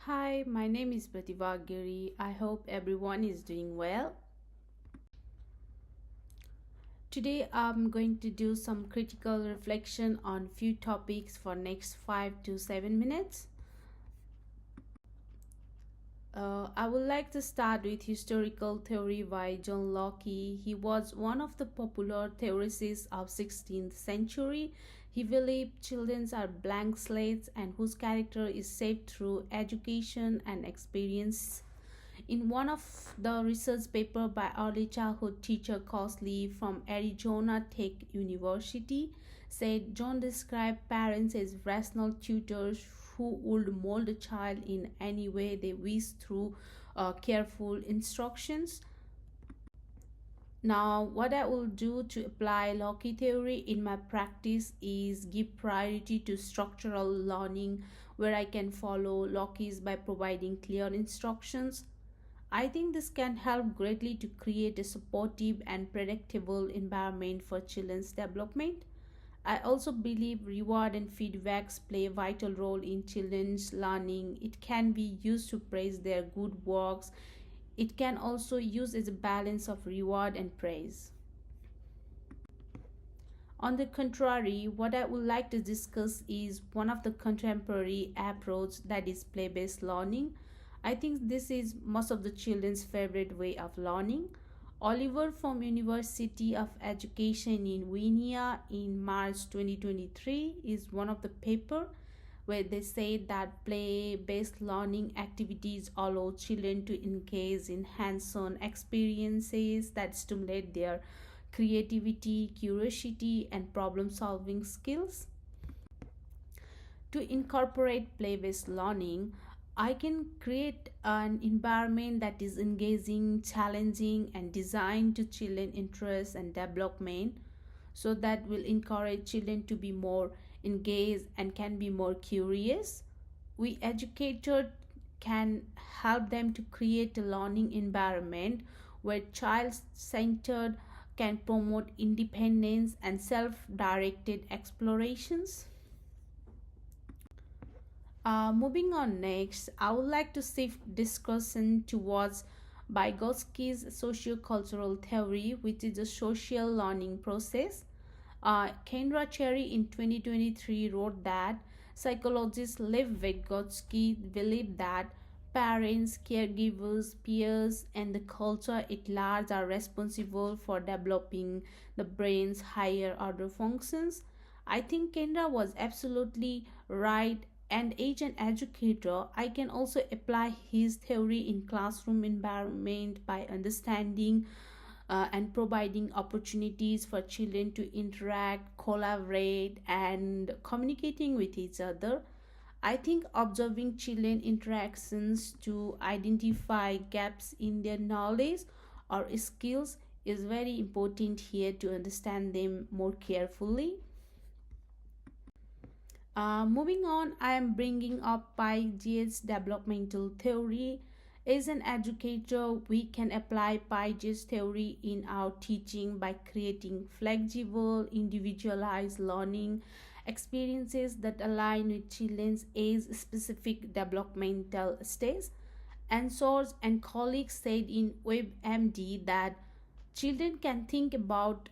Hi, my name is Vygotsky. I hope everyone is doing well. Today I'm going to do some critical reflection on few topics for next 5 to 7 minutes. I would like to start with historical theory by John Locke. He was one of the popular theorists of 16th century. He believed children are blank slates and whose character is shaped through education and experience. In one of the research paper by early childhood teacher Cosley from Arizona Tech University said John described parents as rational tutors who would mold a child in any way they wish through careful instructions. Now, what I will do to apply Locke theory in my practice is give priority to structural learning where I can follow Locke's by providing clear instructions. I think this can help greatly to create a supportive and predictable environment for children's development. I also believe reward and feedbacks play a vital role in children's learning. It can be used to praise their good works. It can also use as a balance of reward and praise. On the contrary, what I would like to discuss is one of the contemporary approach that is play-based learning. I think this is most of the children's favorite way of learning. Oliver from University of Education in Vienna in March 2023 is one of the paper where they say that play-based learning activities allow children to engage in hands-on experiences that stimulate their creativity, curiosity, and problem-solving skills. To incorporate play-based learning, I can create an environment that is engaging, challenging, and designed to children interest and development so that will encourage children to be more engaged and can be more curious. We educators can help them to create a learning environment where child-centered can promote independence and self-directed explorations. Moving on next, I would like to shift discussion towards Vygotsky's socio-cultural theory, which is a social learning process. Kendra Cherry in 2023 wrote that psychologist Lev Vygotsky believed that parents, caregivers, peers, and the culture at large are responsible for developing the brain's higher order functions. I think Kendra was absolutely right, and as an educator, I can also apply his theory in classroom environment by understanding and providing opportunities for children to interact, collaborate, and communicating with each other. I think observing children interactions to identify gaps in their knowledge or skills is very important here to understand them more carefully. Moving on, I am bringing up Piaget's developmental theory. As an educator, we can apply Piaget's theory in our teaching by creating flexible, individualized learning experiences that align with children's age-specific developmental stage. And source and colleagues said in WebMD that children can think about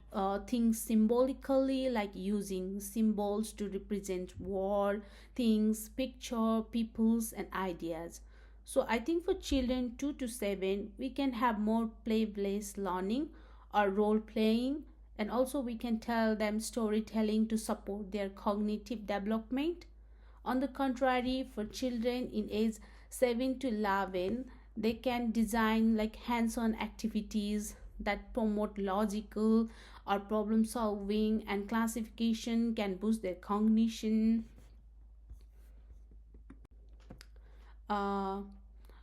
things symbolically, like using symbols to represent world, things, picture, peoples, and ideas. So I think for children 2 to 7, we can have more play-based learning or role playing, and also we can tell them storytelling to support their cognitive development. On the contrary, for children in age 7 to 11, they can design like hands-on activities that promote logical or problem solving, and classification can boost their cognition. uh,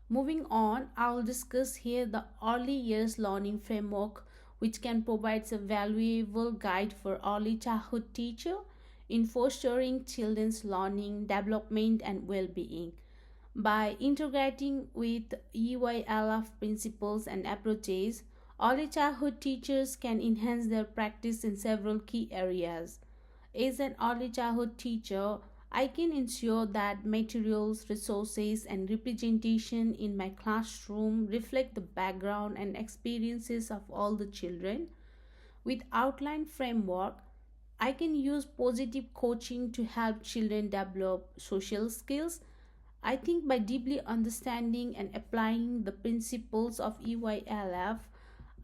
Moving on, I will discuss here the early years learning framework, which can provide a valuable guide for early childhood teacher in fostering children's learning development and well-being. By integrating with EYLF principles and approaches, early childhood teachers can enhance their practice in several key areas. As an early childhood teacher, I can ensure that materials, resources, and representation in my classroom reflect the background and experiences of all the children. With outline framework, I can use positive coaching to help children develop social skills. I think by deeply understanding and applying the principles of EYLF,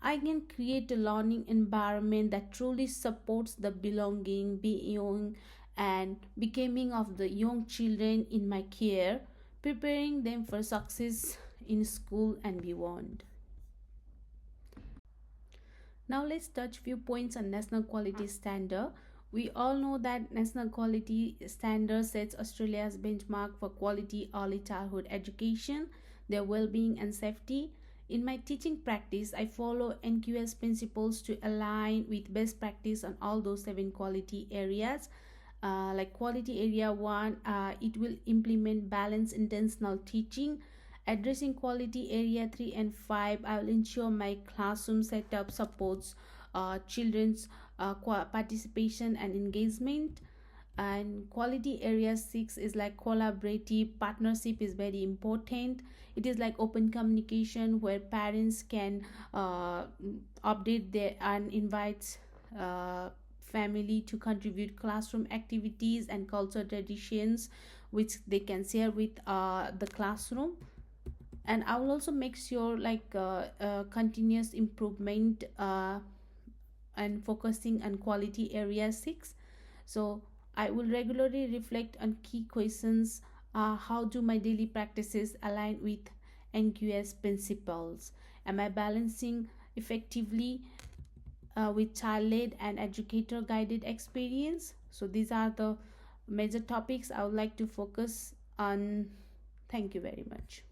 I can create a learning environment that truly supports the belonging, being, and becoming of the young children in my care, preparing them for success in school and beyond. Now let's touch few points on national quality standard. We all know that national quality standard sets Australia's benchmark for quality early childhood education, their well-being and safety. In my teaching practice, I follow NQS principles to align with best practice on all those seven quality areas. Like quality area 1, it will implement balanced intentional teaching. Addressing quality area 3 and 5, I will ensure my classroom setup supports children's participation and engagement. And quality area 6 is like collaborative partnership is very important. It is like open communication where parents can update their and invite uh, family to contribute classroom activities and cultural traditions which they can share with the classroom. And I will also make sure like continuous improvement and focusing on quality area 6. So I will regularly reflect on key questions. How do my daily practices align with NQS principles? Am I balancing effectively with child-led and educator-guided experience? So these are the major topics I would like to focus on. Thank you very much.